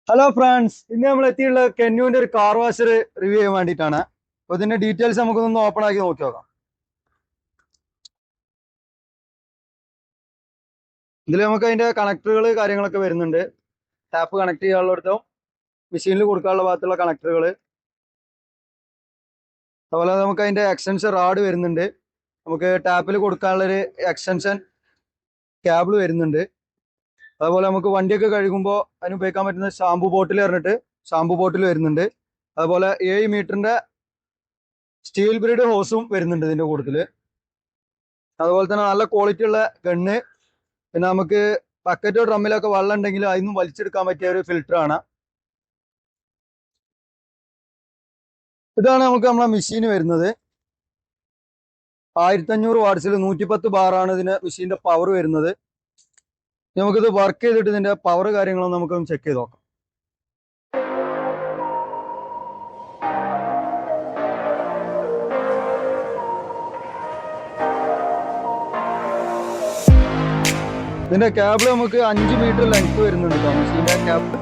Hello friends, ഇന്ന് നമ്മൾ എത്തിയുള്ള കെന്യൂന്റെ ഒരു കാർ വാഷർ റിവ്യൂ ചെയ്യാൻ വേണ്ടിയിട്ടാണ്. അപ്പൊ ഇതിന്റെ ഡീറ്റെയിൽസ് നമുക്കൊന്ന് ഓപ്പൺ ആക്കി നോക്കി നോക്കാം. ഇതിൽ നമുക്ക് അതിന്റെ കണക്ടറുകൾ കാര്യങ്ങളൊക്കെ വരുന്നുണ്ട്. ടാപ്പ് കണക്ട് ചെയ്യാനുള്ളിടത്തും മെഷീനിൽ കൊടുക്കാനുള്ള ഭാഗത്തുള്ള കണക്ടറുകൾ, അതുപോലെ നമുക്ക് അതിന്റെ എക്സ്റ്റൻഷൻ റാഡ് വരുന്നുണ്ട്. നമുക്ക് ടാപ്പിൽ കൊടുക്കാനുള്ളൊരു എക്സ്റ്റൻഷൻ കേബിൾ വരുന്നുണ്ട്. അതുപോലെ നമുക്ക് വണ്ടിയൊക്കെ കഴുകുമ്പോൾ അതിന് ഉപയോഗിക്കാൻ പറ്റുന്ന ഷാമ്പു ബോട്ടിൽ പറഞ്ഞിട്ട് ഷാമ്പു ബോട്ടിൽ വരുന്നുണ്ട്. അതുപോലെ 7 മീറ്ററിന്റെ സ്റ്റീൽ ബ്രീഡ് ഹോസും വരുന്നുണ്ട് ഇതിന്റെ കൂട്ടത്തിൽ. അതുപോലെ തന്നെ നല്ല ക്വാളിറ്റി ഉള്ള ഗണ്ണ്. പിന്നെ നമുക്ക് ബക്കറ്റോ ഡ്രമ്മിലൊക്കെ വെള്ളം ഉണ്ടെങ്കിൽ അതിന്നും വലിച്ചെടുക്കാൻ പറ്റിയ ഒരു ഫിൽറ്റർ ആണ്. ഇതാണ് നമുക്ക് നമ്മളെ മെഷീൻ വരുന്നത്. 1500 വാട്ട്സിൽ 110 ബാറാണ് ഇതിന് മെഷീന്റെ പവർ വരുന്നത്. നമുക്കിത് വർക്ക് ചെയ്തിട്ട് ഇതിന്റെ പവർ കാര്യങ്ങളും നമുക്കൊന്ന് ചെക്ക് ചെയ്ത് നോക്കാം. ഇതിന്റെ കേബിൾ നമുക്ക് 5 മീറ്റർ ലെങ്ത് വരുന്നുണ്ട് കേട്ടോ മെഷീന്റെ കേബിൾ.